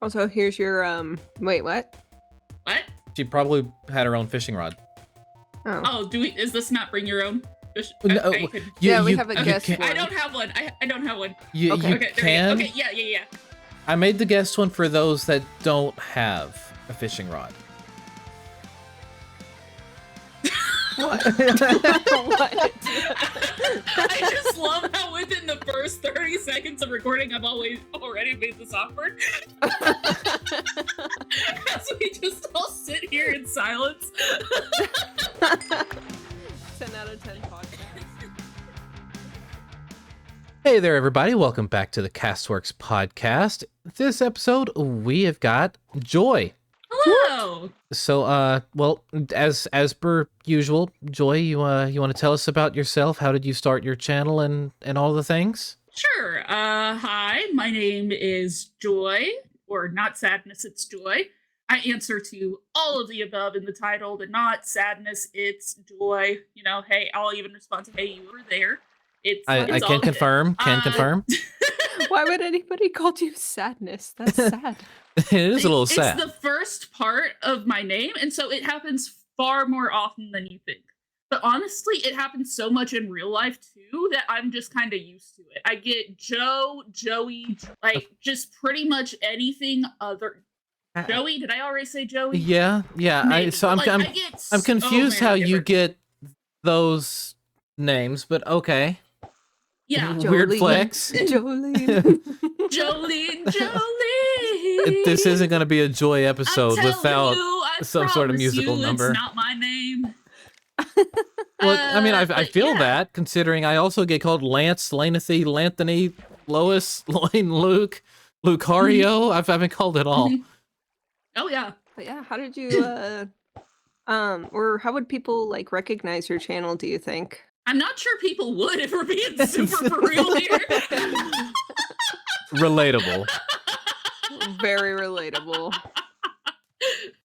Also, here's your wait, what? What? She probably had her own fishing rod. Oh. Oh, is this not bring your own fish? No, I could- Yeah, we have a you guest can't- one. I don't have one. I don't have one. You Okay. Okay, there we can. go. Okay, yeah. I made the guest one for those that don't have a fishing rod. What? What? I just love how within the first 30 seconds of recording, I've already made this awkward. As we just all sit here in silence. 10 out of 10 podcast. Hey there, everybody. Welcome back to the CastWorks podcast. This episode, we have got Joy. Hello. So, well, as per usual, Joy, you want to tell us about yourself? How did you start your channel and all the things? Sure. Hi, my name is Joy, or not Sadness, it's Joy. I answer to all of the above in the title, the not sadness, it's joy. You know, hey, I'll even respond to, hey, you were there. I It's can all confirm. good. Can confirm. Why would anybody call you sadness? That's sad. It is a little sad. It's the first part of my name, and so it happens far more often than you think. But honestly, it happens so much in real life too that I'm just kind of used to it. I get Joe, Joey, like just pretty much anything other. Joey, did I already say Joey? Yeah. Maybe. I'm So confused how many you different- get those names, but okay. Yeah, Weird Jolene. flex. Jolene. Jolie. This isn't going to be a Joy I'm episode telling without. you, I some sort of promise musical you, number. It's not my name. Well, I mean, I But feel yeah. that, considering I also get called Lance, Lanathy, Lanthony, Lois, Loin, Luke, Lucario. I've been called it all. Oh yeah. But yeah, how did you or how would people like recognize your channel, do you think? I'm not sure people would if we're being super for real here. Relatable. Very relatable.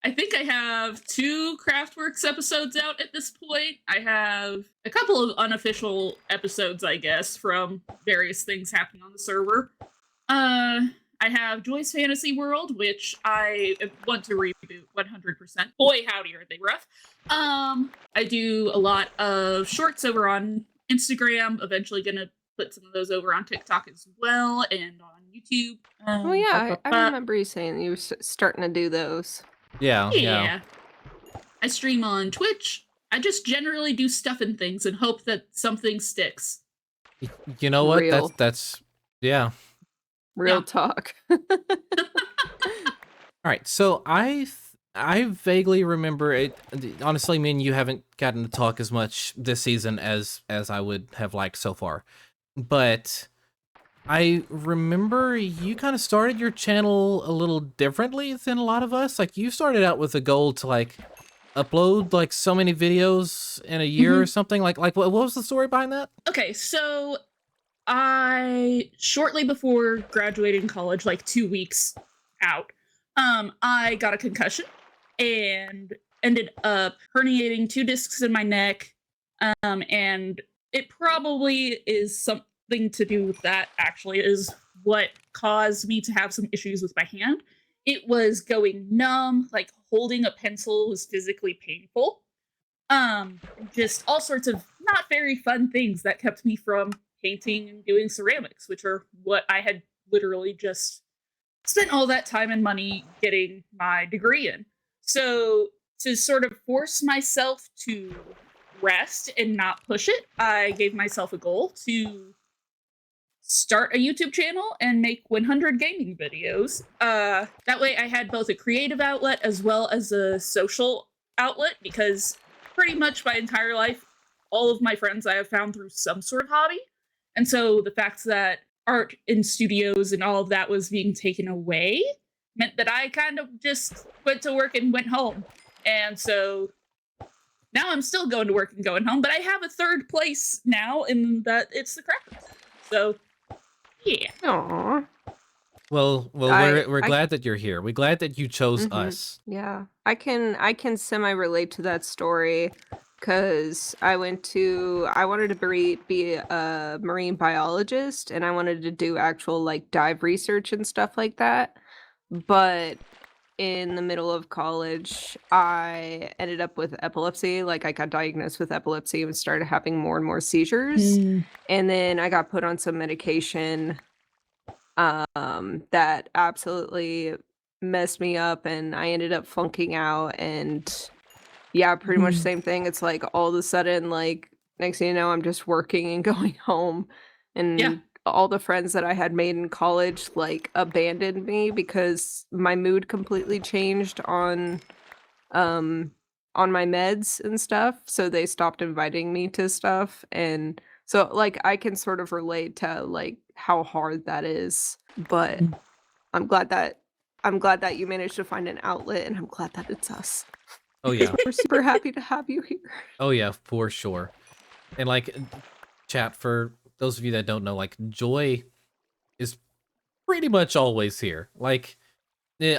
I think I have 2 CraftWorks episodes out at this point. I have a couple of unofficial episodes, I guess, from various things happening on the server. I have Joy's Fantasy World, which I want to reboot 100%. Boy, howdy, are they rough. I do a lot of shorts over on Instagram. Eventually gonna put some of those over on TikTok as well and on YouTube. Oh yeah, I remember you saying you were starting to do those. Yeah. I stream on Twitch. I just generally do stuff and things and hope that something sticks. You know what? Real. That's yeah. Real Yeah. talk. All right, so I vaguely remember it. Honestly, me and you haven't gotten to talk as much this season as I would have liked so far. But I remember you kind of started your channel a little differently than a lot of us. Like, you started out with a goal to like upload like so many videos in a year or something. Like what was the story behind that? Okay, so I shortly before graduating college, like 2 weeks out, I got a concussion and ended up herniating 2 discs in my neck. And it probably is something to do with that, actually, is what caused me to have some issues with my hand. It was going numb, like holding a pencil was physically painful. Just all sorts of not very fun things that kept me from painting and doing ceramics, which are what I had literally just spent all that time and money getting my degree in. So to sort of force myself to rest and not push it, I gave myself a goal to start a YouTube channel and make 100 gaming videos. That way I had both a creative outlet as well as a social outlet, because pretty much my entire life, all of my friends I have found through some sort of hobby. And so the fact that art in studios and all of that was being taken away meant that I kind of just went to work and went home. And so now I'm still going to work and going home, but I have a third place now in that it's the CraftWorks. So, yeah. Aww. Well, we're glad that you're here. We're glad that you chose us. Yeah. I can semi-relate to that story because I wanted to be a marine biologist, and I wanted to do actual like dive research and stuff like that. but in the middle of college, I ended up with epilepsy. Like, I got diagnosed with epilepsy and started having more and more seizures. Mm. And then I got put on some medication that absolutely messed me up, and I ended up flunking out. And yeah, pretty much Mhm. same thing. It's like all of a sudden, like, next thing you know, I'm just working and going home, Yeah. and all the friends that I had made in college, like, abandoned me because my mood completely changed um, on my meds and stuff, so they stopped inviting me to stuff, and so, like, I can sort of relate to, like, how hard that is, but Mhm. I'm glad that I'm glad that you managed to find an outlet, and I'm glad that it's us. Oh yeah. We're super happy to have you here. Oh yeah, for sure. And like chat, for those of you that don't know, like Joy is pretty much always here. Like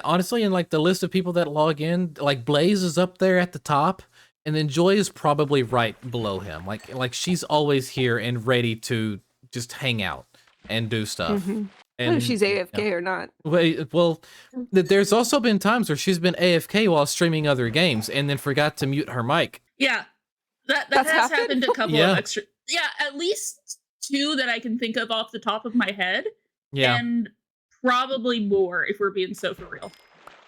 honestly, in like the list of people that log in, like Blaze is up there at the top, and then Joy is probably right below him. Like she's always here and ready to just hang out and do stuff. Mhm. Whether And she's yeah. AFK or not. Wait, well, there's also been times where she's been AFK while streaming other games and then forgot to mute her mic. Yeah. That That's has happened? happened a couple of Yeah. extra. Yeah, at least 2 that I can think of off the top of my head, Yeah. and probably more if we're being so for real.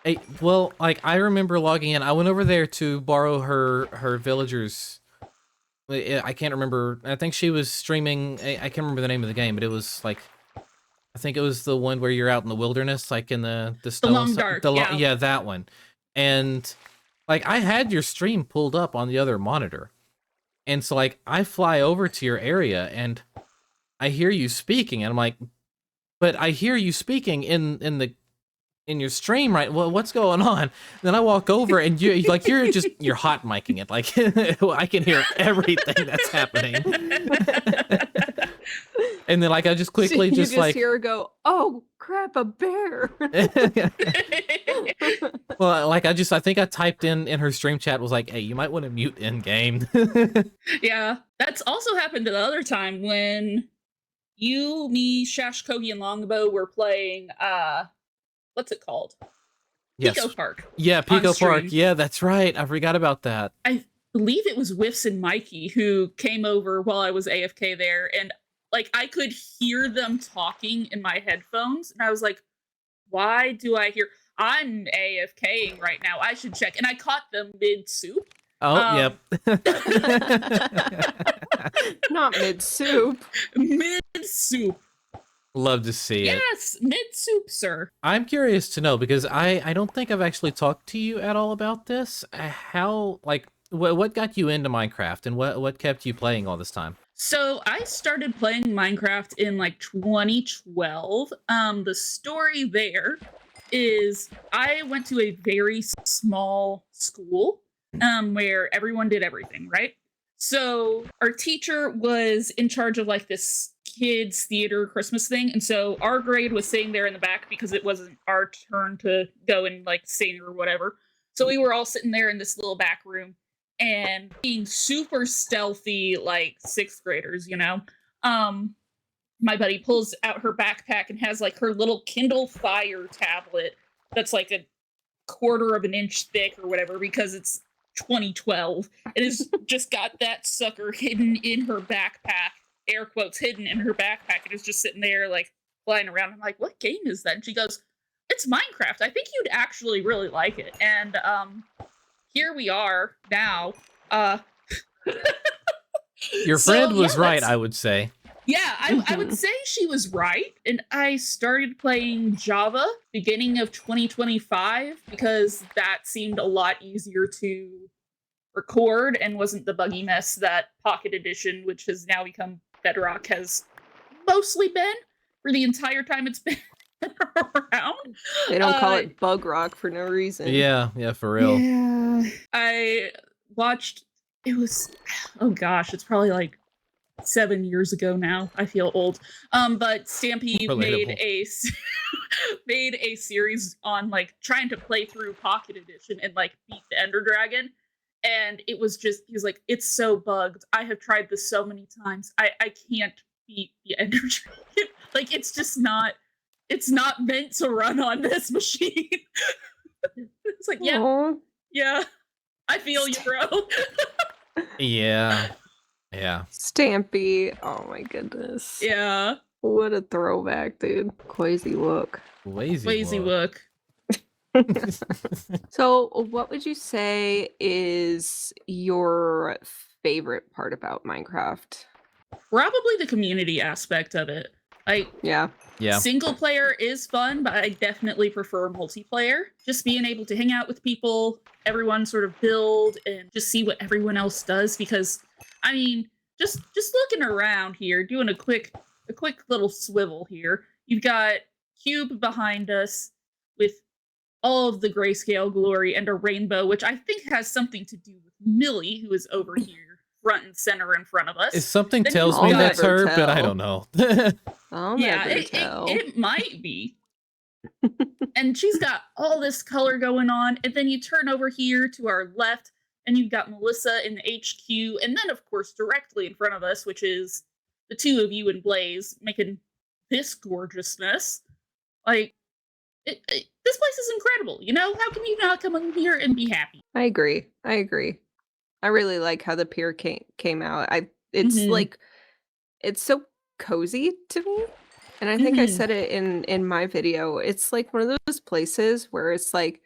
Hey, well, like I remember logging in. I went over there to borrow her villagers. I can't remember. I think she was streaming. I can't remember the name of the game, but it was like I think it was the one where you're out in the wilderness, like in the The snow and Long stuff. Dark, The yeah. yeah, that one. And like I had your stream pulled up on the other monitor, and so like I fly over to your area and I hear you speaking, and I'm like, but I hear you speaking in your stream, right? Well, what's going on? Then I walk over and you're hot micing it. Like I can hear everything that's happening. And then like I just quickly You just like hear her go, "Oh, crap, a bear." well, like I think I typed in her stream chat was like, "Hey, you might want to mute in game." Yeah. That's also happened the other time when you, me, Shash, Kogi, and Longbow were playing what's it called? Yes. Pico Park. Yeah, Pico Park. stream. Yeah, that's right. I forgot about that. I believe it was Whiffs and Mikey who came over while I was AFK there, and like I could hear them talking in my headphones, and I was like, why do I hear I'm AFKing right now? I should check. And I caught them mid soup. Oh, yep. Not mid soup. Mid soup. Love to see it. Yes, mid soup, sir. I'm curious to know because I don't think I've actually talked to you at all about this. How like what got you into Minecraft and what kept you playing all this time? So I started playing Minecraft in like 2012. The story there is I went to a very small school where everyone did everything, right? So our teacher was in charge of like this kids theater Christmas thing, and so our grade was sitting there in the back because it wasn't our turn to go and like sing or whatever. So we were all sitting there in this little back room and being super stealthy like 6th graders, you know. My buddy pulls out her backpack and has like her little Kindle Fire tablet that's like a quarter of an inch thick or whatever because it's 2012. It has just got that sucker hidden in her backpack, air quotes hidden in her backpack. It is just sitting there like flying around. I'm like, what game is that? And she goes, it's Minecraft. I think you'd actually really like it. And here we are now. Your So, friend was yeah, right, that's- I would say. Yeah, I would say she was right. And I started playing Java beginning of 2025 because that seemed a lot easier to record and wasn't the buggy mess that Pocket Edition, which has now become Bedrock, has mostly been for the entire time it's been around. They don't call it bug rock for no reason. Yeah, for real. Yeah. I watched, it was, oh gosh, it's probably like 7 years ago now. I feel old. But Stampede made a series on like trying to play through Pocket Edition and like beat the Ender Dragon. And it was just, he was like, it's so bugged. I have tried this so many times. I can't beat the Ender Dragon. Like, it's just not it's not meant to run on this machine. It's like, yeah, Aw, yeah, I feel you, bro. Yeah. Yeah. Stampy. Oh my goodness. Yeah, What a throwback, dude. Crazy look. lazy look. So, what would you say is your favorite part about Minecraft? Probably the community aspect of it. Like, Yeah. Yeah. single player is fun, but I definitely prefer multiplayer. Just being able to hang out with people, everyone sort of build and just see what everyone else does. Because, I mean, just looking around here, doing a quick little swivel here. You've got Cube behind us with all of the grayscale glory and a rainbow, which I think has something to do with Millie, who is over here front and center in front of us. If something Then tells I'll me that's never her, but I tell. don't know. I'll Yeah, never tell. it might be. And she's got all this color going on. And then you turn over here to our left, and you've got Melissa in the HQ. And then, of course, directly in front of us, which is the two of you and Blaze making this gorgeousness. Like, this place is incredible. You know, how can you not come in here and be happy? I agree. I really like how the pier came out. It's Mhm. like it's so cozy to me. And I think I Mhm. said it in my video. It's like one of those places where it's like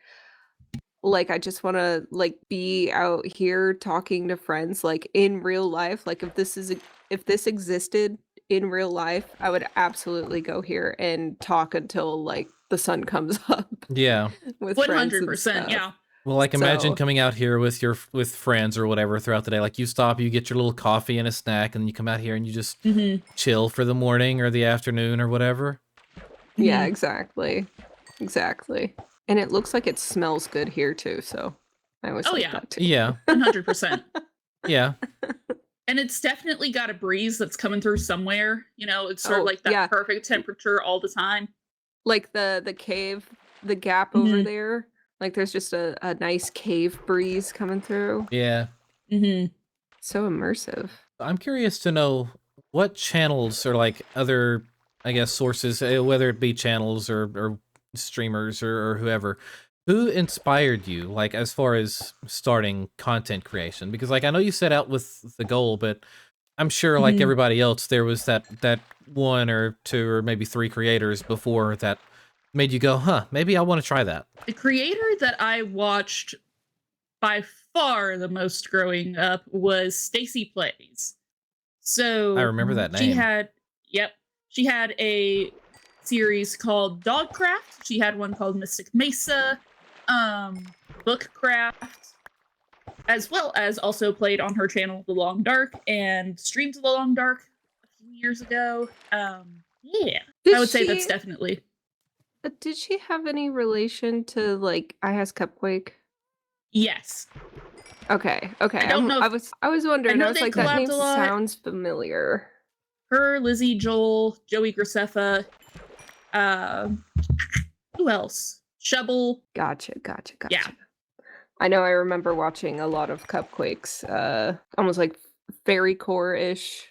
I just want to like be out here talking to friends like in real life. Like if this existed in real life, I would absolutely go here and talk until like the sun comes up Yeah. with friends and 100%. stuff. Yeah. Well, like imagine So- coming out here with friends or whatever throughout the day. Like you stop, you get your little coffee and a snack, and then you come out here and you just Mhm. chill for the morning or the afternoon or whatever. Yeah, Mhm. exactly. Exactly. And it looks like it smells good here too, so I always Oh, like yeah. that too. Yeah. 100%. Yeah. And it's definitely got a breeze that's coming through somewhere. You know, it's sort Oh, of like that yeah. perfect temperature all the time. Like the cave, the gap over Mhm. there. Like there's just a nice cave breeze coming through. Yeah. Mm-hmm. So immersive. I'm curious to know what channels or like other, I guess, sources, whether it be channels or streamers or whoever, who inspired you, like as far as starting content creation? Because like I know you set out with the goal, but I'm sure like Mhm. everybody else, there was that one or two or maybe three creators before that made you go, huh, maybe I want to try that. The creator that I watched by far the most growing up was Stacy Plays. So I remember that she name. she had a series called Dogcraft. She had one called Mystic Mesa, Bookcraft, as well as also played on her channel The Long Dark and streamed The Long Dark a few years ago. Yeah, Did I would say that's she- definitely. Did she have any relation to like I Has Cupquake? Yes. Okay. I don't know if- I was wondering. know I was they like, that collabed name a lot. sounds familiar. Her, Lizzie, Joel, Joey Graceffa, who else? Shovel. Gotcha. Yeah. I know I remember watching a lot of Cupquakes, almost like fairy core-ish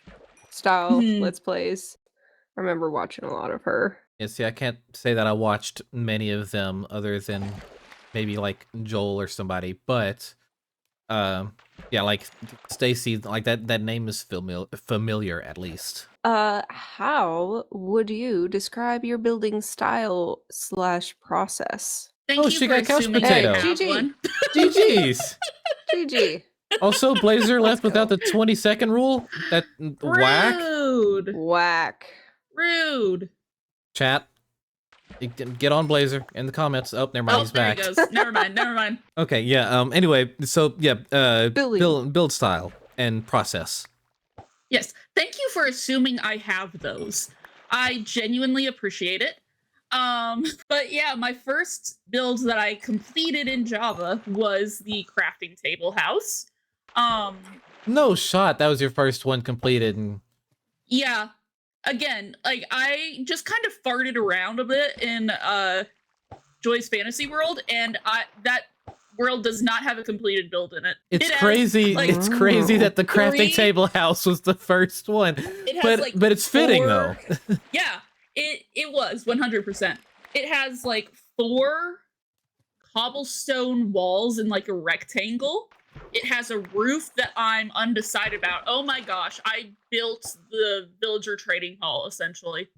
style Mhm. Let's Plays. I remember watching a lot of her. Yeah, see, I can't say that I watched many of them other than maybe like Joel or somebody, but yeah, like Stacy, like that name is familiar at least. How would you describe your building style / process? Thank Oh, you she for got couch assuming potato. I have GG. one. GG's. GG. Also, Blazer left Let's without go. the 20-second rule. That whack. Rude. Whack. Rude. Chat. You can get on Blazer in the comments. Oh, never mind, Oh, he's there back. he goes. Never mind. Okay, yeah. Anyway, so yeah, Building. build style and process. Yes. Thank you for assuming I have those. I genuinely appreciate it. But yeah, my first build that I completed in Java was the crafting table house. No shot. That was your first one completed. And Yeah. Again, like I just kind of farted around a bit in Joy's Fantasy World, and that world does not have a completed build in it. it's It has, crazy. like, It's crazy that the crafting three- table house was the first one. It has, like, But it's fitting though. Yeah. It was 100%. It has like 4 cobblestone walls in like a rectangle. It has a roof that I'm undecided about. Oh my gosh, I built the villager trading hall essentially.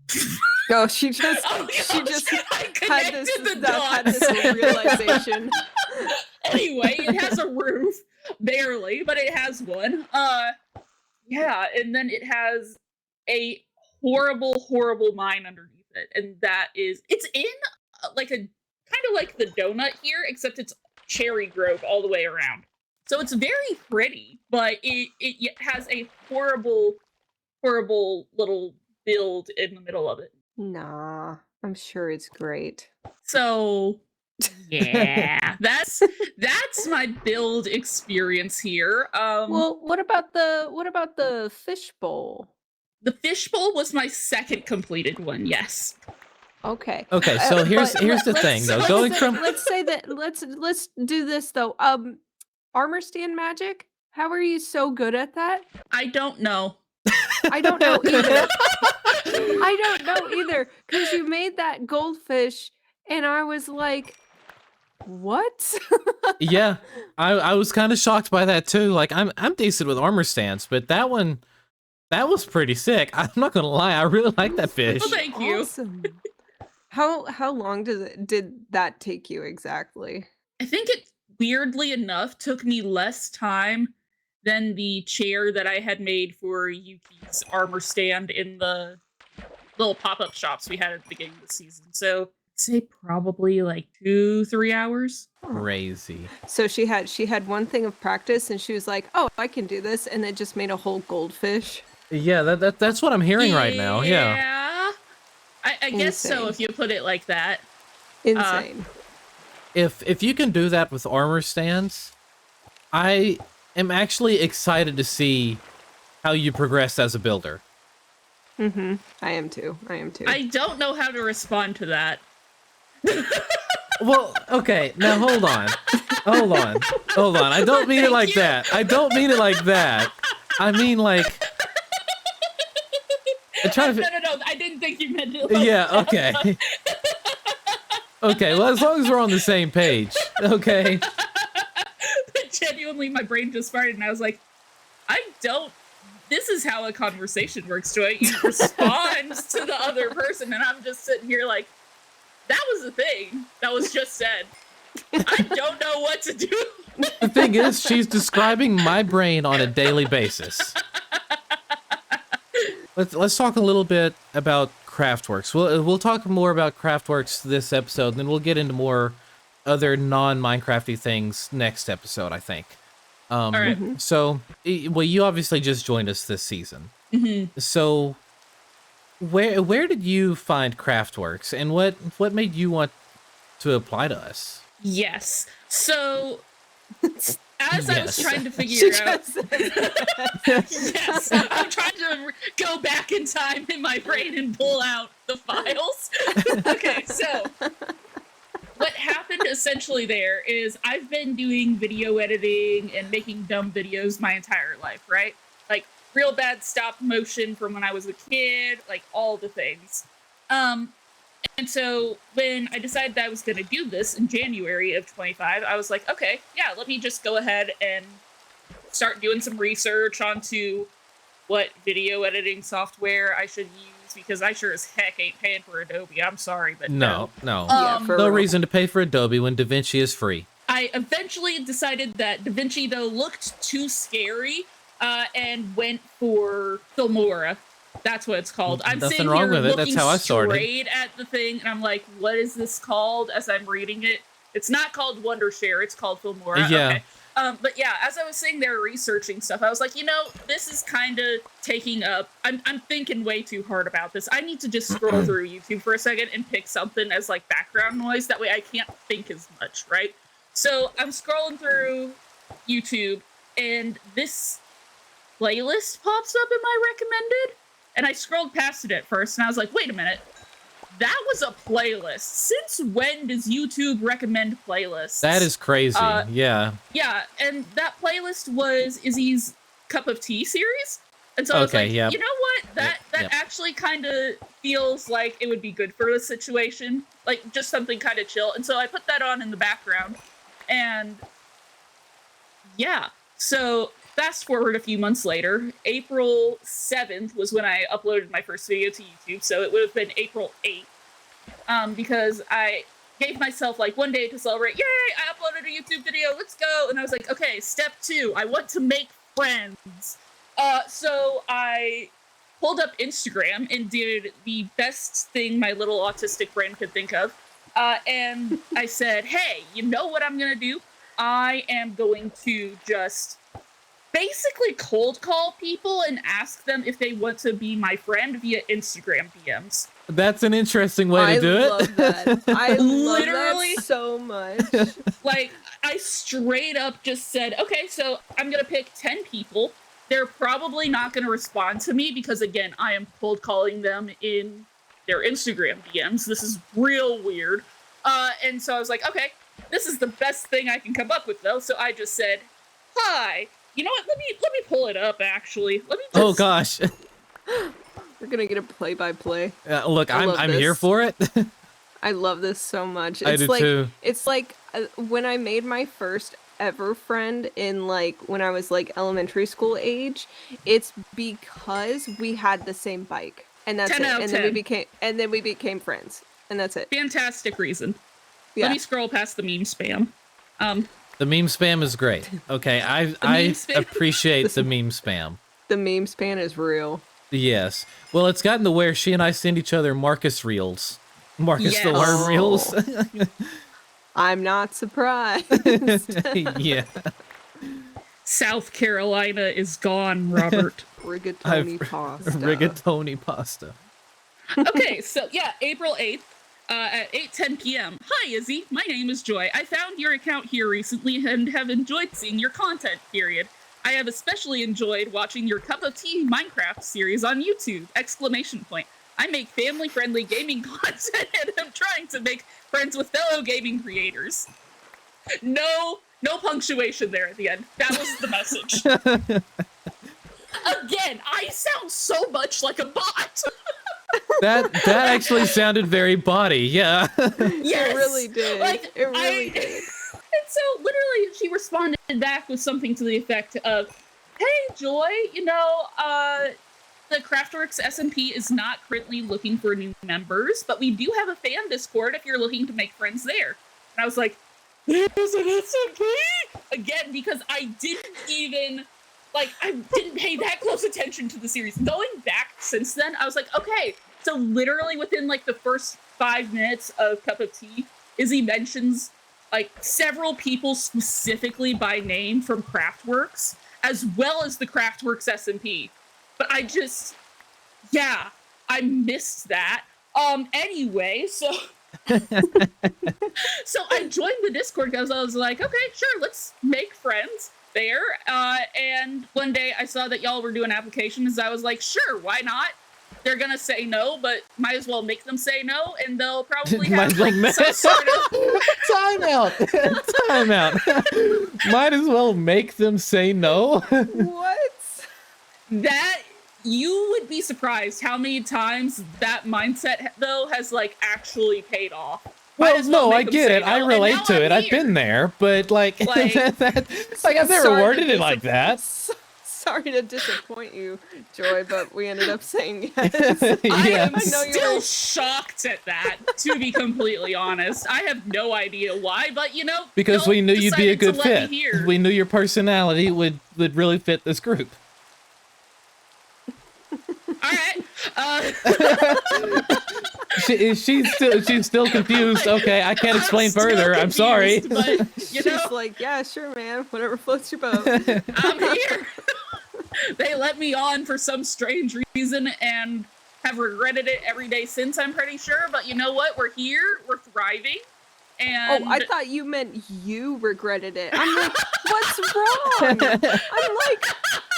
Oh, she just Oh gosh, I had this connected the had this dots. realization. Anyway, it has a roof, barely, but it has one. Yeah, and then it has a horrible mine underneath it, and it's in like a kind of like the donut here, except it's cherry grove all the way around. So it's very pretty, but it has a horrible little build in the middle of it. Nah, I'm sure it's great. So yeah, that's my build experience here. Well, what about the fishbowl? The fishbowl was my second completed one. Yes. Okay. Okay, so here's the thing though. Let's say that let's do this though. Armor stand magic? How are you so good at that? I don't know. I don't know either. I don't know either, because you made that goldfish and I was like, what? Yeah, I was kind of shocked by that too. Like I'm decent with armor stance, but that was pretty sick. I'm not gonna lie, I really like that fish. Well, thank you. Awesome. How long did that take you exactly? I think it weirdly enough took me less time than the chair that I had made for Yuki's armor stand in the little pop-up shops we had at the beginning of the season. So I'd say probably like 2-3 hours. Crazy. So she had one thing of practice and she was like, oh, I can do this, and then just made a whole goldfish. Yeah, that's what I'm hearing right now. Yeah. I guess so, if you put it like that. Insane. If you can do that with armor stands, I am actually excited to see how you progress as a builder. Mm-hmm. I am too. I don't know how to respond to that. Well, okay, now hold on. I don't mean it like that. I mean like No, I didn't think you meant it like yeah, that. okay. Okay, well, as long as we're on the same page, okay? But genuinely, my brain just farted, and I was like, this is how a conversation works, Joy. You respond to the other person, and I'm just sitting here like, that was the thing that was just said. I don't know what to do. The thing is, she's describing my brain on a daily basis. Let's talk a little bit about CraftWorks. We'll talk more about CraftWorks this episode, and then we'll get into more other non-Minecrafty things next episode, I think. All right. So, well, you obviously just joined us this season. Mm-hmm. So, where did you find CraftWorks, and what made you want to apply to us? Yes. So, as I was trying to figure She out, just- yes, I'm trying to go back in time in my brain and pull out the files. Okay, so what happened essentially there is I've been doing video editing and making dumb videos my entire life, right? Like real bad stop motion from when I was a kid, like all the things. And so when I decided that I was going to do this in January of 25, I was like, okay, yeah, let me just go ahead and start doing some research onto what video editing software I should use, because I sure as heck ain't paying for Adobe. I'm sorry, but No. Yeah, for No real. reason to pay for Adobe when DaVinci is free. I eventually decided that DaVinci, though, looked too scary and went for Filmora. That's what it's called. I'm Nothing sitting wrong here with it. That's looking how I started. straight at the thing, and I'm like, what is this called as I'm reading it? It's not called Wondershare. It's called Filmora. Yeah. Okay. But yeah, as I was sitting there researching stuff, I was like, this is kind of taking up. I'm thinking way too hard about this. I need to just scroll through YouTube for a second and pick something as like background noise. That way I can't think as much, right? So I'm scrolling through YouTube, and this playlist pops up in my recommended. And I scrolled past it at first, and I was like, wait a minute. That was a playlist. Since when does YouTube recommend playlists? That is crazy. Yeah. Yeah, and that playlist was Izzy's Cup of Tea series. And so I was like, yeah. you know what? that actually kind of feels like it would be good for the situation, like just something kind of chill. And so I put that on in the background, and yeah. So fast forward a few months later, April 7th was when I uploaded my first video to YouTube. So it would have been April 8th, because I gave myself like one day to celebrate. Yay! I uploaded a YouTube video. Let's go! And I was like, okay, step 2. I want to make friends. So I pulled up Instagram and did the best thing my little autistic brain could think of. And I said, hey, you know what I'm gonna do? I am going to just basically cold call people and ask them if they want to be my friend via Instagram DMs. That's an interesting way to do it. I love that. I love Literally, that so much. Like, I straight up just said, okay, so I'm going to pick 10 people. They're probably not going to respond to me because, again, I am cold calling them in their Instagram DMs. This is real weird. And so I was like, okay, this is the best thing I can come up with, though. So I just said, hi. You know what? Let me pull it up, actually. Let me just... Oh, gosh. We're gonna get a play-by-play. Look, I'm this. here for it. I love this so much. I do too. It's like when I made my first ever friend in like when I was like elementary school age. It's because we had the same bike, and that's 10 it. out of And 10. then we became friends, and that's it. Fantastic reason. Yeah. Let me scroll past the meme spam. The meme spam is great. Okay, I spam. appreciate the meme spam. The meme span is real. Yes. Well, it's gotten to where she and I send each other Marcus reels. Marcus the Yes. Worm reels. I'm not surprised. Yeah. South Carolina is gone, Robert. Rigatoni pasta. Rigatoni pasta. Okay, so yeah, April 8th at 8:10 p.m. Hi, Izzy. My name is Joy. I found your account here recently and have enjoyed seeing your content, period. I have especially enjoyed watching your Cup of Tea Minecraft series on YouTube! Exclamation point. I make family-friendly gaming content and am trying to make friends with fellow gaming creators. No punctuation there at the end. That was the message. Again, I sound so much like a bot. That actually sounded very body. Yeah. Yes, It really did. Like, It really did. And so, literally, she responded back with something to the effect of, hey, Joy, you know, the CraftWorks SMP is not currently looking for new members, but we do have a fan Discord if you're looking to make friends there. And I was like, there's an SMP? Again, because I didn't even, like, I didn't pay that close attention to the series. Going back since then, I was like, okay, so literally within, like, the first 5 minutes of Cup of Tea, Izzy mentions like several people specifically by name from CraftWorks, as well as the CraftWorks SMP. But I just, yeah, I missed that. Anyway, so I joined the Discord because I was like, okay, sure, let's make friends there. And one day I saw that y'all were doing applications. I was like, sure, why not? They're gonna say no, but might as well make them say no, and they'll probably have like some sort of time out. Might as well make them say no. What? That you would be surprised how many times that mindset though has like actually paid off. Well, no, I get it. I relate to it. I've been there, but like I've never worded it like that. Sorry to disappoint you, Joy, but we ended up saying yes. I am I know still shocked at that, to be completely honest. I have no idea why, but you know, because we knew you'd be a good fit. Here. We knew your personality would really fit this group. All right. She's still confused. Okay, I can't explain further. I'm sorry. But, you She's know, like, yeah, sure, man. Whatever floats your boat. I'm here. They let me on for some strange reason and have regretted it every day since, I'm pretty sure. But you know what? We're here. We're thriving. And Oh, I thought you meant you regretted it. I'm like, what's wrong? I'm like,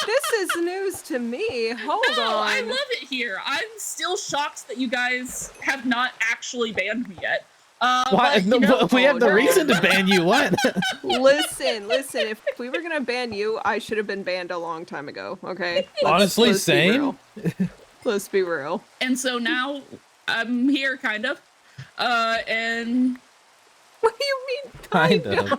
this is news to me. Hold on. I love it here. I'm still shocked that you guys have not actually banned me yet. Why? But, you know, we have the reason to ban you. What? Listen. If we were gonna ban you, I should have been banned a long time ago. Okay. Honestly, let's be same. real. Let's be real. And so now I'm here, kind of. And What do you mean? Kind of.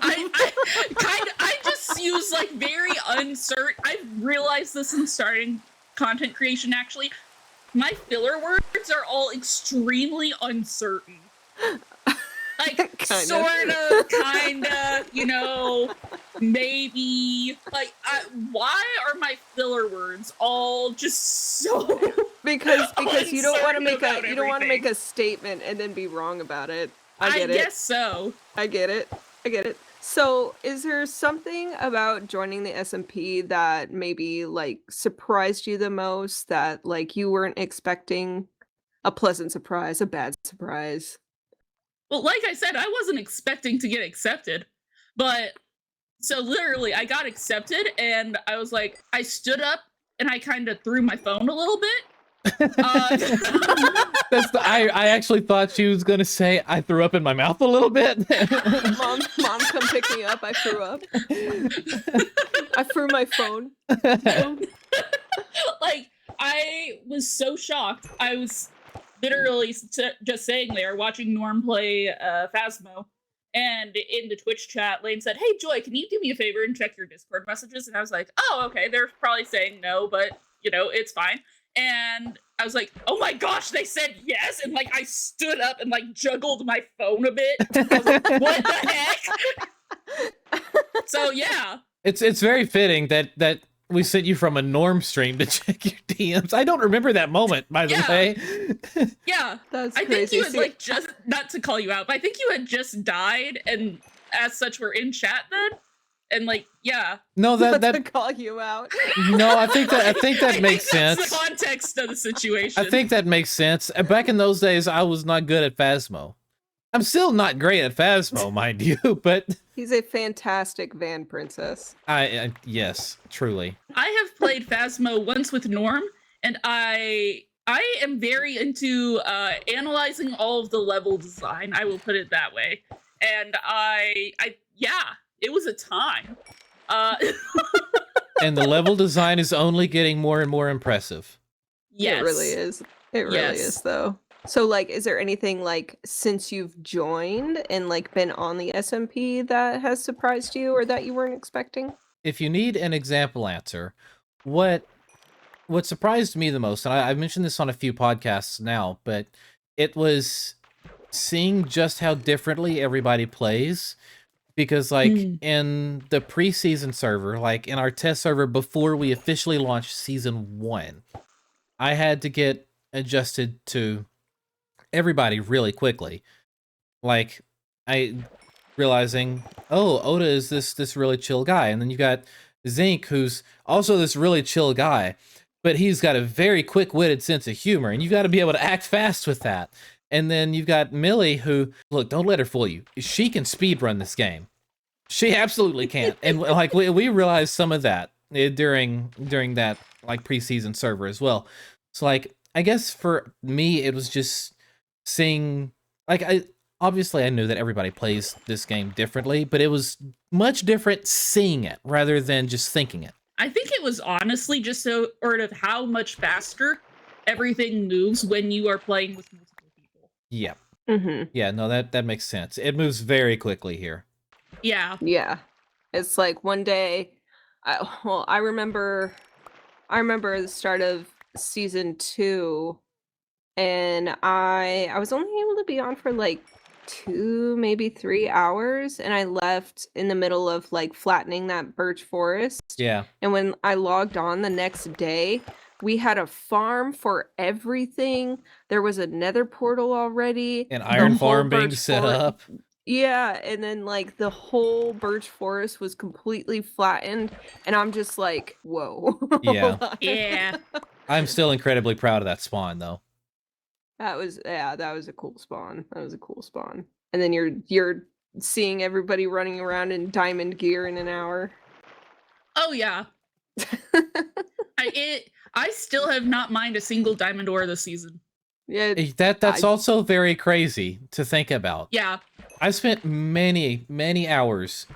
I just use like very uncertain. I've realized this in starting content creation. Actually, my filler words are all extremely uncertain. Like Kinda. sorta, kinda, you know, maybe. Like, why are my filler words all just so? Because you don't want to uncertain make about you don't want to make everything? a statement and then be wrong about it. I I get it. guess so. I get it. I get it. So, is there something about joining the SMP that maybe like surprised you the most that like you weren't expecting? A pleasant surprise, a bad surprise. Well, like I said, I wasn't expecting to get accepted, but so literally I got accepted and I was like, I stood up and I kind of threw my phone a little bit. I actually thought she was gonna say I threw up in my mouth a little bit. Mom, come pick me up. I threw up. I threw my phone. Like, I was so shocked. I was literally just sitting there watching Norm play Phasmo. And in the Twitch chat, Lane said, "Hey, Joy, can you do me a favor and check your Discord messages?" And I was like, "Oh, okay. They're probably saying no, but, you know, it's fine." And I was like, "Oh my gosh, they said yes!" And, like, I stood up and, like, juggled my phone a bit. I was like, what the heck? So, yeah. It's very fitting that we sent you from a Norm stream to check your DMs. I don't remember that moment, by the Yeah. way. Yeah. That's I think crazy. you had, See, like, just, not to call you out, but I think you had just died and as such were in chat then. And, like, yeah. No, not to that call you out. no, I think that I makes think that's sense. the context of the situation. I think that makes sense. Back in those days, I was not good at Phasmo. I'm still not great at Phasmo, mind you, but He's a fantastic van princess. I yes, truly. I have played Phasmo once with Norm, and I am very into analyzing all of the level design. I will put it that way. And yeah, it was a time. And the level design is only getting more and more impressive. Yes. It really is. It really Yes. is, though. So, like, is there anything, like, since you've joined and, like, been on the SMP that has surprised you or that you weren't expecting? If you need an example answer, what surprised me the most, and I've mentioned this on a few podcasts now, but it was seeing just how differently everybody plays. Because, like, in the preseason server, like, in our test server before we officially launched Season 1, I had to get adjusted to everybody really quickly. Like, I realizing, oh, Oda is this really chill guy. And then you got Zinc, who's also this really chill guy. But he's got a very quick-witted sense of humor, and you've got to be able to act fast with that. And then you've got Millie, who, look, don't let her fool you. She can speedrun this game. She absolutely can. And like we realized some of that during that like preseason server as well. So like I guess for me it was just seeing like I knew that everybody plays this game differently, but it was much different seeing it rather than just thinking it. I think it was honestly just sort of how much faster everything moves when you are playing with multiple people. Yeah. Mm-hmm. Yeah, no, that makes sense. It moves very quickly here. Yeah. Yeah. It's like one day, I remember the start of season 2, and I was only able to be on for like 2, maybe 3 hours, and I left in the middle of like flattening that birch forest. Yeah. And when I logged on the next day, we had a farm for everything. There was a nether portal already. An The iron whole farm being birch set for- up. Yeah, and then like the whole birch forest was completely flattened, and I'm just like, whoa. Yeah. Yeah. I'm still incredibly proud of that spawn though. That was a cool spawn. That was a cool spawn. And then you're seeing everybody running around in diamond gear in an hour. Oh yeah. I still have not mined a single diamond ore this season. Yeah. That's also very crazy to think about. Yeah. I spent many hours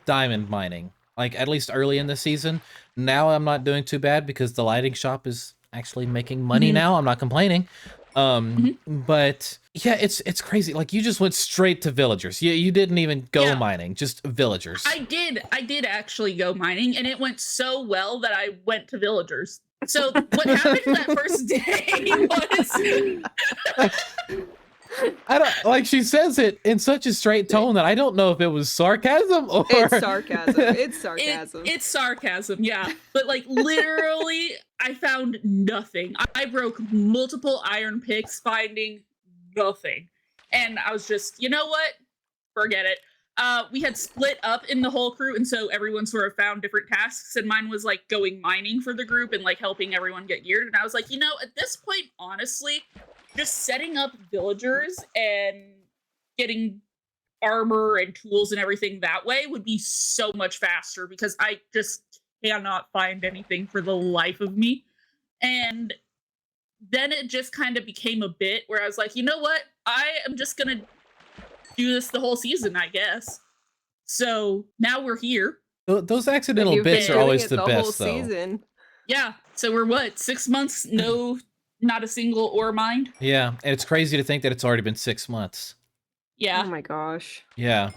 diamond mining, like at least early in the season. Now I'm not doing too bad because the lighting shop is actually making money Mhm. now. I'm not complaining. But yeah, it's crazy. Like, you just went straight to villagers. You didn't even go Yeah. mining, just villagers. I did actually go mining, and it went so well that I went to villagers. So what happened that first day was I don't like, she says it in such a straight tone that I don't know if it was sarcasm or It's sarcasm. It's sarcasm. It's sarcasm, yeah. But like literally, I found nothing. I broke multiple iron picks, finding nothing. And I was just, you know what? Forget it. We had split up in the whole crew, and so everyone sort of found different tasks, and mine was like going mining for the group and like helping everyone get geared. And I was like, you know, at this point, honestly, just setting up villagers and getting armor and tools and everything that way would be so much faster, because I just cannot find anything for the life of me. And then it just kind of became a bit where I was like, you know what? I am just going to do this the whole season, I guess. So now we're here. those accidental You've bits been are doing always it the whole best, though. season. Yeah. So we're what, 6 months? No, not a single ore mined. Yeah, and it's crazy to think that it's already been 6 months. Yeah. Oh my gosh. Yeah.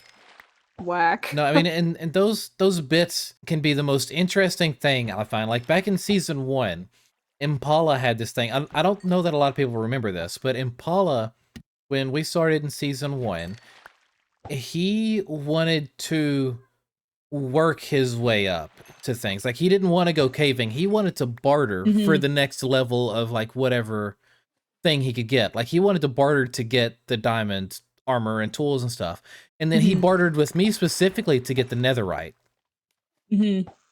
Whack. No, I mean, and those bits can be the most interesting thing, I find. Like, back in season 1, Impala had this thing. I don't know that a lot of people remember this, but Impala, when we started in season 1, he wanted to work his way up to things. Like, he didn't want to go caving. He wanted to barter for the next level of like whatever thing he could get. Like, he wanted to barter to get the diamond armor and tools and stuff. And then he bartered with me specifically to get the netherite.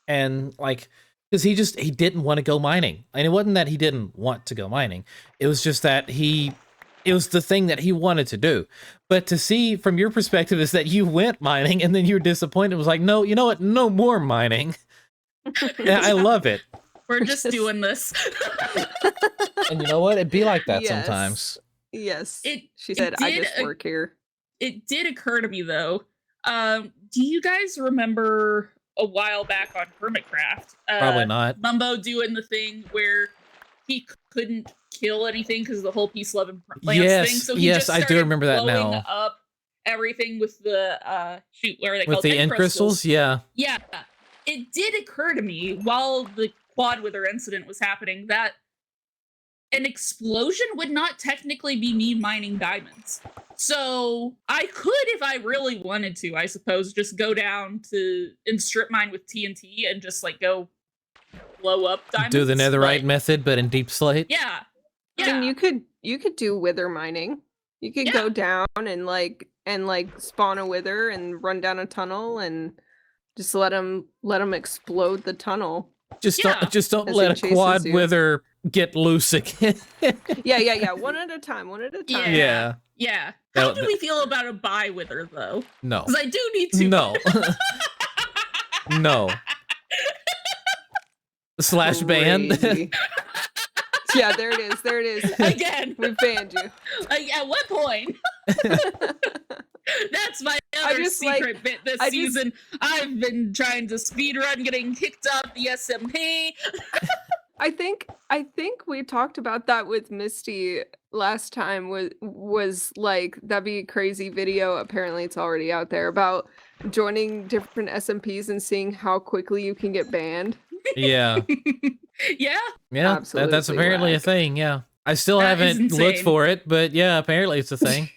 And like, because he didn't want to go mining. And it wasn't that he didn't want to go mining. It was just that it was the thing that he wanted to do. But to see from your perspective is that you went mining and then you were disappointed. It was like, no, you know what? No more mining. Yeah, I love it. We're just doing this. And you know what? It'd be like that Yes. sometimes. Yes. She it said, I did just work here. It did occur to me though. Do you guys remember a while back on Hermitcraft? Probably not. Mumbo doing the thing where he couldn't kill anything because of the whole peace, love, and plants Yes, thing. So he yes, just I do started remember that blowing now. up everything with the shoot, what are they With called? the end crystals, yeah. Yeah. It did occur to me while the quad wither incident was happening that an explosion would not technically be me mining diamonds. So I could, if I really wanted to, I suppose, just go down to and strip mine with TNT and just like go blow up diamonds. Do the netherite but, method, but in deep slate. Yeah. I mean, you could do wither mining. You could go down and like spawn a wither and run down a tunnel and just let them explode the tunnel. Just don't As let it a quad chases you. wither get loose again. Yeah. One at a time. Yeah. How No, do we feel about a bi wither though? No. Because I do need to. No. No. Slash ban. Crazy. Yeah, there it is. Again. We've banned you. Like, at what point? That's my other secret bit this season. I've been trying to speedrun getting kicked off the SMP. I think we talked about that with Misty last time. Was like, that'd be a crazy video. Apparently it's already out there about joining different SMPs and seeing how quickly you can get banned. Yeah. Yeah. Absolutely That's apparently whack. a thing. Yeah. I still That is haven't looked insane. for it, but yeah, apparently it's a thing.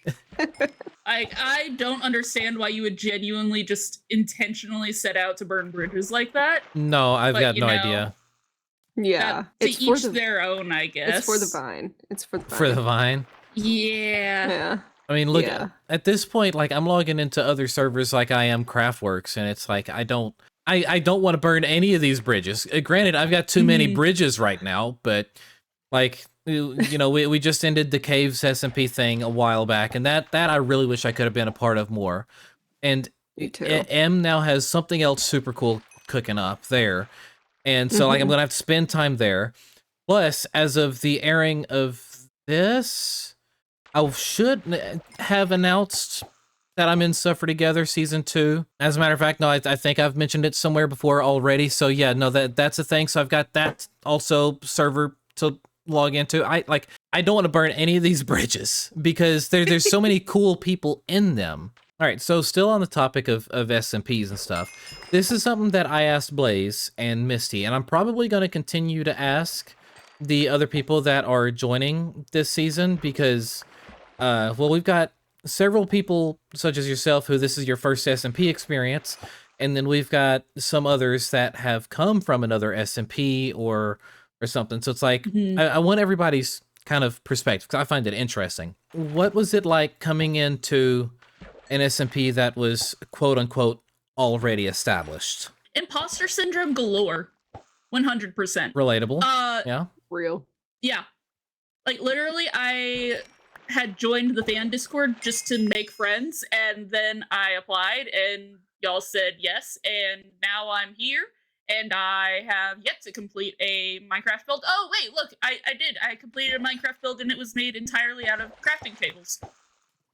I don't understand why you would genuinely just intentionally set out to burn bridges like that. No, I've But, got you no know, idea. Yeah, To it's for each their own, I guess. It's for the vine. For the vine. Yeah. Yeah. I mean, look, Yeah. at this point, like, I'm logging into other servers like I am CraftWorks, and it's like, I don't want to burn any of these bridges. Granted, I've got too many bridges right now, but like, you know, we just ended the Caves SMP thing a while back, and that I really wish I could have been a part of more. And Me too. M now has something else super cool cooking up there. And so like I'm going to have to spend time there. Plus, as of the airing of this, I should have announced that I'm in Suffer Together Season 2. As a matter of fact, no, I think I've mentioned it somewhere before already. So yeah, no, that's a thing. So I've got that also server to log into. I don't want to burn any of these bridges because there's so many cool people in them. All right, so still on the topic of SMPs and stuff, this is something that I asked Blaze and Misty, and I'm probably going to continue to ask the other people that are joining this season because, well, we've got several people such as yourself who this is your first SMP experience, and then we've got some others that have come from another SMP or something. So it's like, I want everybody's kind of perspective because I find it interesting. What was it like coming into an SMP that was quote unquote already established? Imposter syndrome galore. 100%. Relatable. Yeah. Real. Yeah. Like literally I had joined the fan Discord just to make friends, and then I applied and y'all said yes, and now I'm here and I have yet to complete a Minecraft build. Oh wait, look, I did. I completed a Minecraft build and it was made entirely out of crafting tables.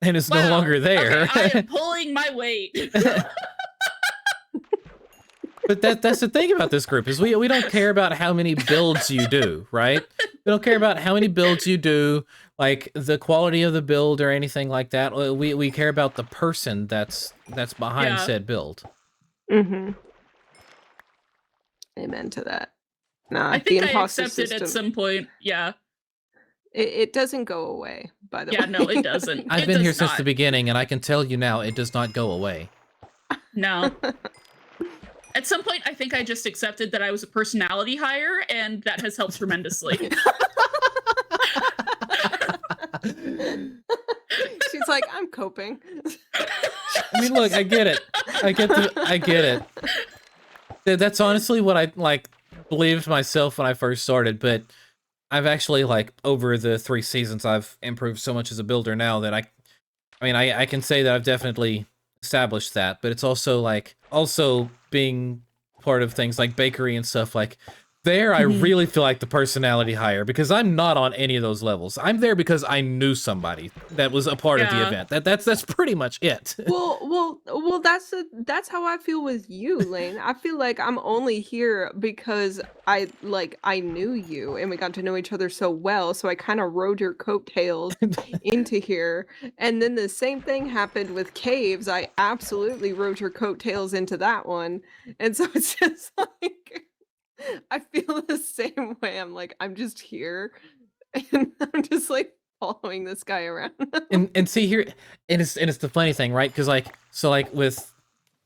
And it's no longer there. Okay, I am pulling my weight. But that's the thing about this group is we don't care about how many builds you do, right? We don't care about how many builds you do, like the quality of the build or anything like that. We care about the person that's behind said build. Mm-hmm. Amen to that. Nah, I think I accepted at some point. Yeah. It doesn't go away, by the way. Yeah, no, it doesn't. I've been here since the beginning, and I can tell you now, it does not go away. No. At some point, I think I just accepted that I was a personality hire, and that has helped tremendously. She's like, I'm coping. I mean, look, I get it. I get it. That's honestly what I believed myself when I first started, but I've actually over the 3 seasons I've improved so much as a builder now that I can say that I've definitely established that, but it's also also being part of things like bakery and stuff there, I really feel like the personality hire because I'm not on any of those levels. I'm there because I knew somebody that was a part of the event. That's pretty much it. Well, that's how I feel with you, Lane. I feel like I'm only here because I knew you and we got to know each other so well. So I kind of rode your coattails into here. And then the same thing happened with caves. I absolutely rode your coattails into that one. And so it's just I feel the same way. I'm just here and I'm just following this guy around. and see here, and it's the funny thing, right? Because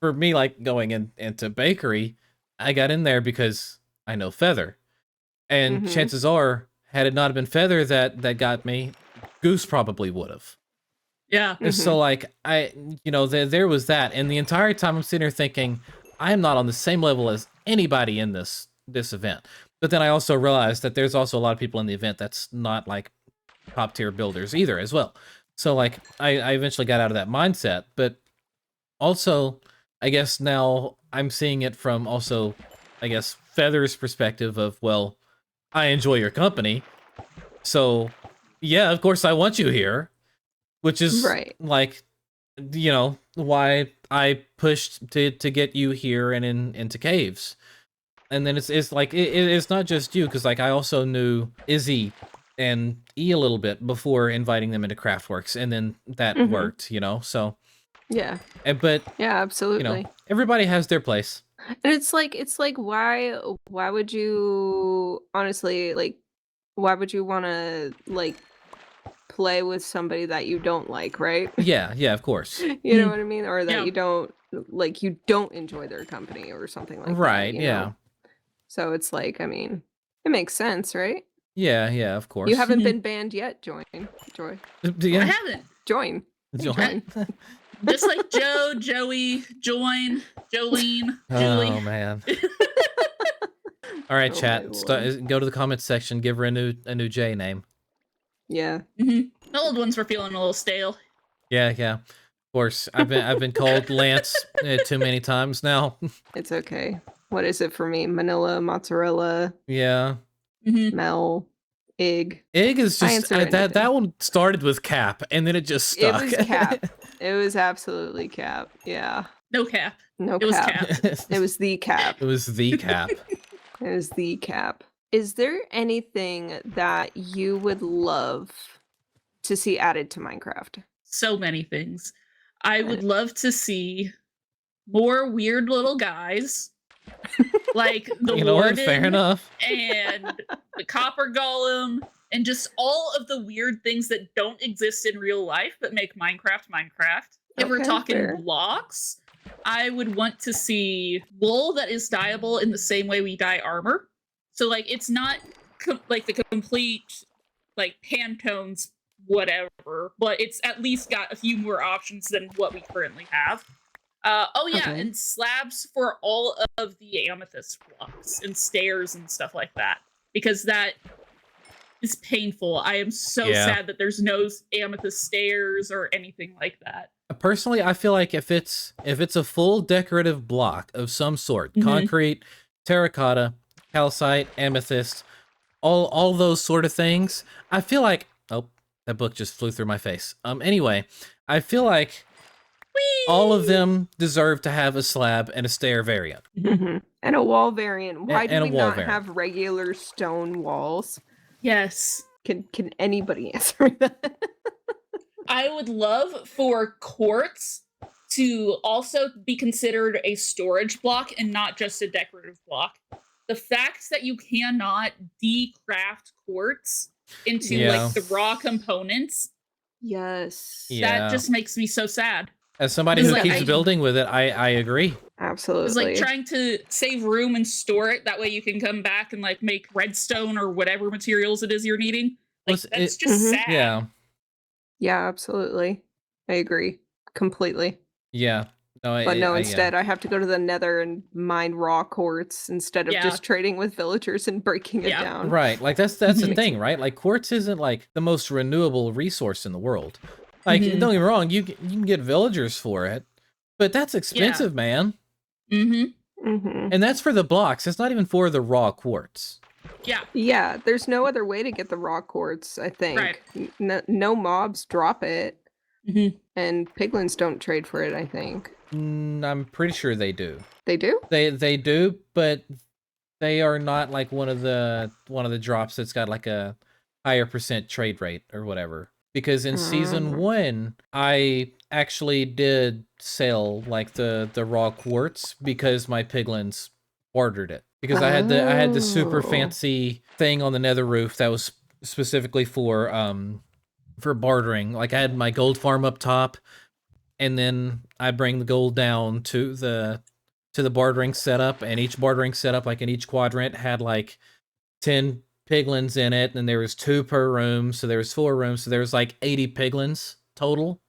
for me, going into bakery, I got in there because I know Feather, and chances are, had it not been Feather that got me, Goose probably would have. Yeah. So there was that, and the entire time I'm sitting here thinking, I am not on the same level as anybody in this event. But then I also realized that there's also a lot of people in the event that's not top tier builders either as well. So I eventually got out of that mindset, but also I guess now I'm seeing it from also Feather's perspective of, well, I enjoy your company, so yeah, of course I want you here, which is right. Why I pushed to get you here and into caves. And then it's not just you, because I also knew Izzy and E a little bit before inviting them into CraftWorks, and then that worked, so yeah. But yeah, absolutely. Everybody has their place. And it's why would you honestly why would you want to play with somebody that you don't like, right? Yeah, of course. You know what I mean? Or that you don't enjoy their company or something like that. Right, yeah. Know? So it's it makes sense, right? Yeah, of course. You haven't been banned yet, Joy. I haven't. Join. Just like Joe, Joey, Join, Jolene, Julie. Oh, man. All right, chat. Go to the comments section. Give her a new J name. Yeah. The old ones were feeling a little stale. Yeah. Of course, I've been called Lance too many times now. It's okay. What is it for me? Manila, mozzarella. Yeah. Mel, Ig. Ig is just that one started with Cap, and then it just stuck. It was Cap. It was absolutely Cap. Yeah. No Cap. No It Cap. was Cap. It was the Cap. It was the Cap. It was the Cap. Is there anything that you would love to see added to Minecraft? So many things. I And would love to see more weird little guys like the You know what? Fair warden enough. and the copper golem and just all of the weird things that don't exist in real life but make Minecraft Minecraft. If we're Okay, talking fair. blocks, I would want to see wool that is dyeable in the same way we dye armor. So like it's not like the complete like Pantones whatever, but it's at least got a few more options than what we currently have. Oh yeah, Okay. and slabs for all of the amethyst blocks and stairs and stuff like that, because that is painful. I am so Yeah. sad that there's no amethyst stairs or anything like that. Personally, I feel like if it's a full decorative block of some sort, Mhm. concrete, terracotta, calcite, amethyst, all those sort of things, I feel like that book just flew through my face. Anyway, I feel like all of them deserve to have a slab and a stair variant. Mhm. And a wall variant. Why do and a we wall not variant. have regular stone walls? Yes. Can anybody answer that? I would love for quartz to also be considered a storage block and not just a decorative block. The fact that you cannot decraft quartz into like the raw components, Yes. Yeah. that just makes me so sad. As somebody It's who like keeps building with it, I agree. Absolutely. It's like trying to save room and store it. That way you can come back and like make redstone or whatever materials it is you're needing. Like that's just Mhm. sad. Yeah. Yeah, absolutely. I agree completely. Yeah. No, But no, yeah. instead I have to go to the nether and mine raw quartz instead of Yeah. just trading with villagers and breaking it Yeah. down. Right. Like that's the Makes thing, me- right? Like quartz isn't like the most renewable resource in the world. Like Mhm. don't get me wrong, you can get villagers for it, but that's expensive, man. Mm-hmm. Mhm. And that's for the blocks. It's not even for the raw quartz. Yeah. Yeah, there's no other way to get the raw quartz, I think. Right. No mobs drop it, Mm-hmm. and piglins don't trade for it, I think. I'm pretty sure they do. They do? They do, but they are not like one of the drops that's got like a higher percent trade rate or whatever. Because in season 1, I actually did sell like the raw quartz because my piglins ordered it. Because I had the super fancy thing on the nether roof that was specifically for bartering. Like I had my gold farm up top, and then I bring the gold down to the bartering setup, and each bartering setup, like in each quadrant, had like 10 piglins in it, and there was 2 per room, so there was 4 rooms, so there was like 80 piglins total,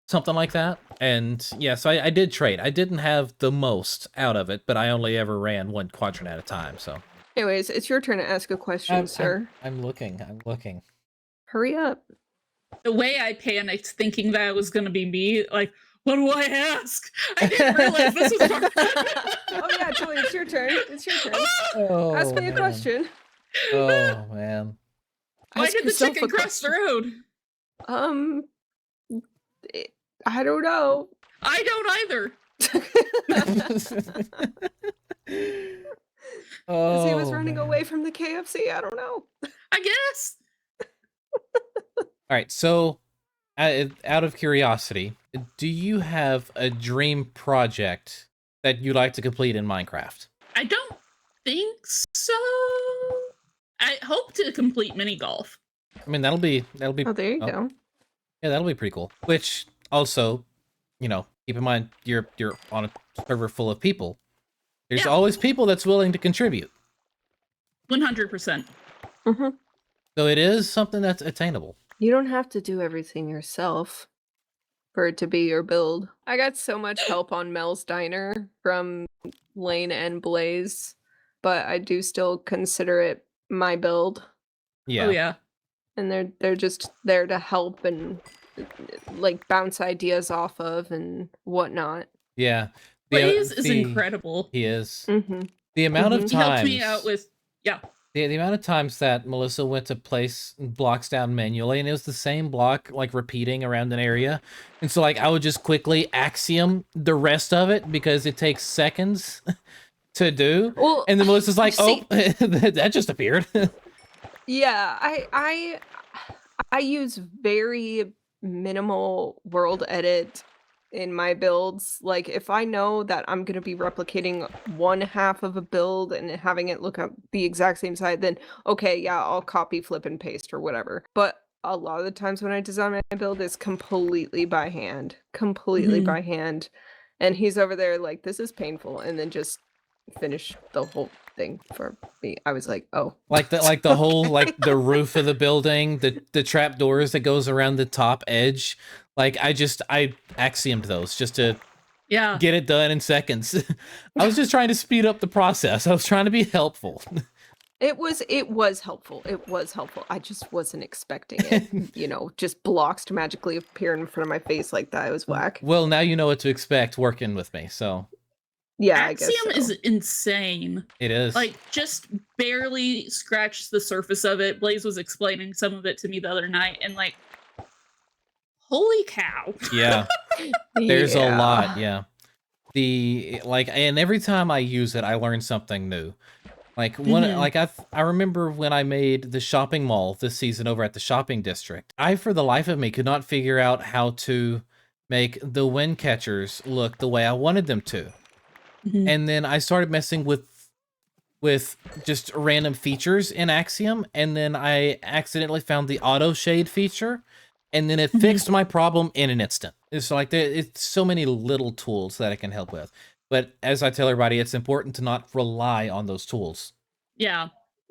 something like that. And yeah, so I did trade. I didn't have the most out of it, but I only ever ran 1 quadrant at a time. So Anyways, it's your turn to ask a question, sir. I'm looking. Hurry up. The way I panicked thinking that was going to be me, like, what do I ask? I didn't realize this was part Oh yeah, Julie, it's your turn. It's your turn. Oh, Ask me a man. question. Oh man. Why Ask did the yourself chicken a cross the question. road? I don't know. I don't either. Because he was running man. away from the KFC. I don't know. I guess. All right, so out of curiosity, do you have a dream project that you'd like to complete in Minecraft? I don't think so. I hope to complete mini golf. I mean, that'll be Oh, there you go. yeah, that'll be pretty cool. Which also, keep in mind you're on a server full of people. There's always people that's willing to contribute. 100%. Mm-hmm. So it is something that's attainable. You don't have to do everything yourself for it to be your build. I got so much help on Mel's Diner from Lane and Blaze, but I do still consider it my build. Yeah. Oh yeah. And they're just there to help and like bounce ideas off of and whatnot. Yeah. Blaze is incredible. He is. Mm-hmm. The amount of He times helped me out with the amount of times that Melissa went to place blocks down manually, and it was the same block like repeating around an area, and so like I would just quickly axiom the rest of it because it takes seconds, to do. Well, And then Melissa's like, see, oh, that just appeared. yeah, I use very minimal world edit in my builds. Like if I know that I'm gonna be replicating one half of a build and having it look up the exact same side, then okay, yeah, I'll copy, flip, and paste or whatever. But a lot of the times when I design my build, it's completely by hand, completely Mhm. by hand. And he's over there like, this is painful, and then just finish the whole thing for me. I was like, oh, like the okay. whole like the roof of the building, the trap doors that goes around the top edge. Like I axiomed those just to Yeah. get it done in seconds. I was just trying to speed up the process. I was trying to be helpful. It was helpful. It was helpful. I just wasn't expecting it, just blocks to magically appear in front of my face like that. It was whack. Well, now you know what to expect working with me, so Yeah, I guess Axiom so. is insane. it is. Like, just barely scratched the surface of it. Blaze was explaining some of it to me the other night, and like, holy cow. Yeah. There's a Yeah. lot, yeah. And every time I use it, I learn something new. Like I remember when I made the shopping mall this season over at the shopping district. I, for the life of me, could not figure out how to make the wind catchers look the way I wanted them to. Mhm. And then I started messing with just random features in Axiom, and then I accidentally found the auto shade feature, and then it fixed my problem in an instant. It's like it's so many little tools that it can help with. But as I tell everybody, it's important to not rely on those tools. Yeah.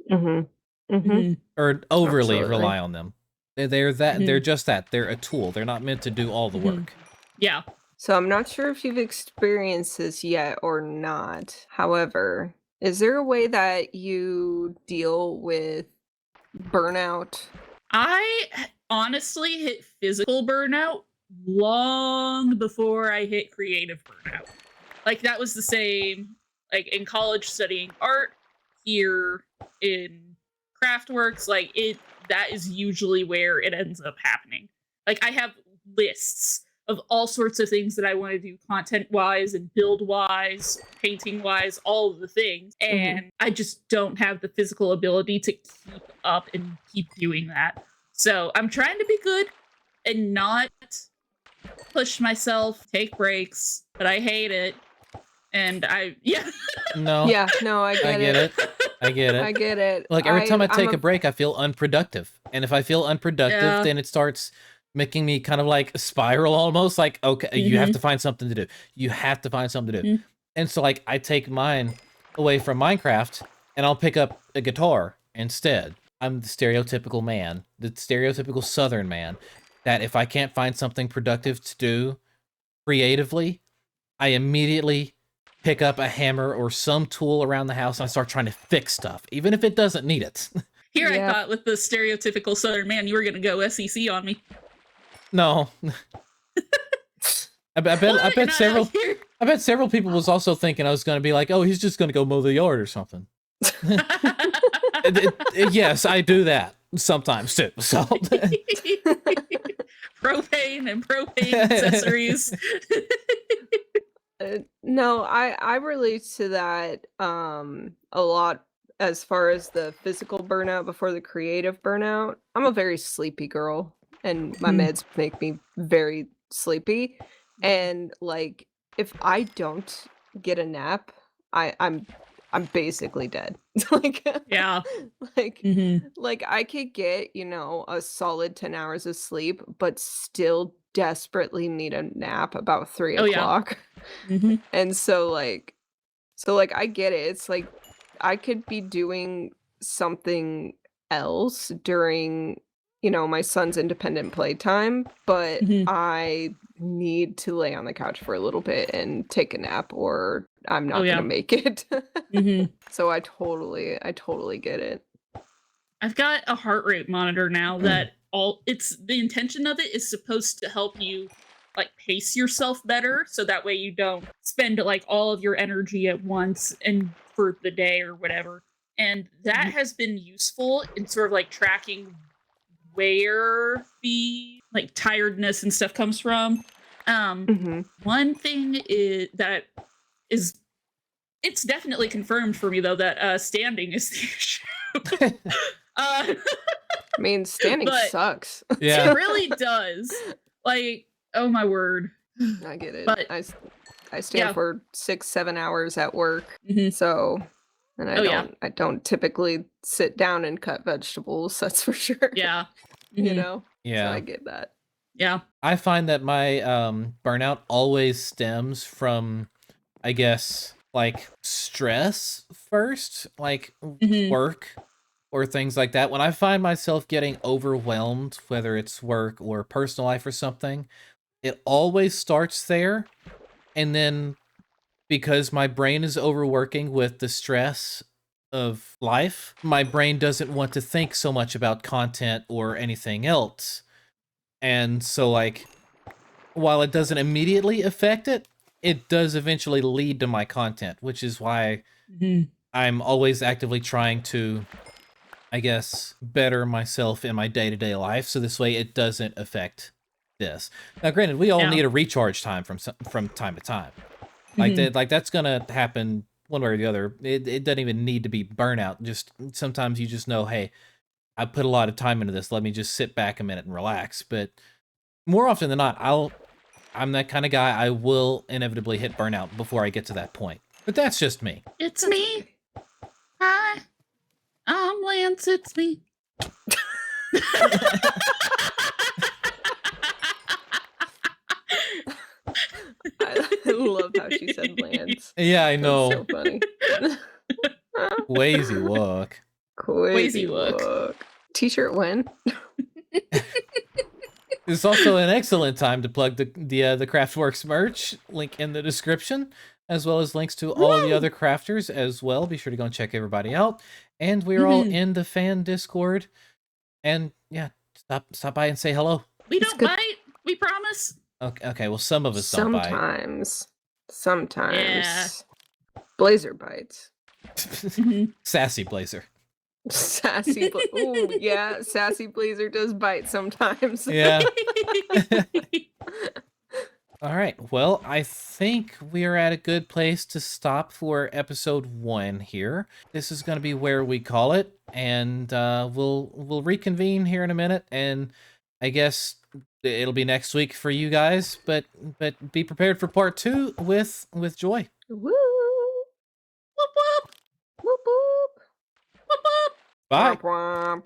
Mm-hmm. Mm-hmm. Mhm. Or overly Absolutely. rely on them. They're just that. They're a tool. They're not meant to do all the work. Yeah. So I'm not sure if you've experienced this yet or not. However, is there a way that you deal with burnout? I honestly hit physical burnout long before I hit creative burnout. Like, that was the same, like, in college studying art, here in CraftWorks, like, that is usually where it ends up happening. Like, I have lists of all sorts of things that I want to do content-wise and build-wise, painting-wise, all of the things, and I just don't have the physical ability to keep up and keep doing that. So I'm trying to be good and not push myself, take breaks, but I hate it. And No. Yeah, no, I I get get it. it. I get it. I get it. Like every time I I'm take a a break, I feel unproductive. And if I feel unproductive, Yeah. then it starts making me kind of like spiral almost. Like, okay, you have to find something to do. You have to find something to do. And so like I take mine away from Minecraft and I'll pick up a guitar instead. I'm the stereotypical man, the stereotypical Southern man, that if I can't find something productive to do creatively, I immediately pick up a hammer or some tool around the house and I start trying to fix stuff, even if it doesn't need it. Here I Yeah. thought with the stereotypical Southern man, you were going to go SEC on me. No. I What? bet You're not several out here? I bet several people was also thinking I was going to be like, oh, he's just going to go mow the yard or something. Yes, I do that sometimes too. So Propane and propane accessories. No, I relate to that a lot as far as the physical burnout before the creative burnout. I'm a very sleepy girl and my meds make me very sleepy. And like if I don't get a nap, I'm basically dead. like Yeah. like Mhm. like I could get, a solid 10 hours of sleep, but still desperately need a nap about 3 Oh, yeah. o'clock. Mhm. And I get it. It's like I could be doing something else during, my son's independent playtime, but Mhm. I need to lay on the couch for a little bit and take a nap or I'm not Oh, yeah. gonna make it. Mhm. So I totally get it. I've got a heart rate monitor now that it's the intention of it is supposed to help you like pace yourself better so that way you don't spend like all of your energy at once and for the day or whatever. And that has been useful in sort of like tracking where the like tiredness and stuff comes from. Mhm. One thing is that is it's definitely confirmed for me though that standing is the issue. uh, I mean, standing But- sucks. Yeah. It really does. Like, oh my word. I get it. But- I stand Yeah. for 6-7 hours at work, Mhm. so and Oh, yeah. I don't typically sit down and cut vegetables. That's for sure. Yeah. You Mhm. know. So Yeah. I get that. Yeah. I find that my burnout always stems from, I guess, like stress first, like Mhm. work or things like that. When I find myself getting overwhelmed, whether it's work or personal life or something, it always starts there. And then because my brain is overworking with the stress of life, my brain doesn't want to think so much about content or anything else. And so, like, while it doesn't immediately affect it, it does eventually lead to my content, which is why Mhm. I'm always actively trying to, I guess, better myself in my day-to-day life, so this way it doesn't affect this. Now, granted, we all Yeah. need a recharge time from time to time. Like Mhm. that, like that's gonna happen one way or the other. It doesn't even need to be burnout. Just sometimes you just know, hey, I put a lot of time into this. Let me just sit back a minute and relax. But more often than not, I'm that kind of guy. I will inevitably hit burnout before I get to that point. But that's just me. It's me. Hi. I'm Lance. It's me. I love how she said Lance. Yeah, I That's know. so funny. Lazy work. Crazy look. look. T-shirt win. It's also an excellent time to plug the CraftWorks merch, link in the description, as well as links to all of the other crafters as well. Be sure to go and check everybody out. And we're all Mhm. in the fan Discord. And yeah, stop by and say hello. We It's don't good. bite. We promise. Okay, well, some of us don't bite. Sometimes. Blazer bites. Mhm. Sassy Blazer. Sassy. Oh yeah, sassy Blazer does bite sometimes. Yeah. All right. Well, I think we are at a good place to stop for episode 1 here. This is going to be where we call it, and we'll reconvene here in a minute, and I guess it'll be next week for you guys. But be prepared for part 2 with Joy. Woo! Whoop, whoop. Whoop whoop! Bye. Womp womp.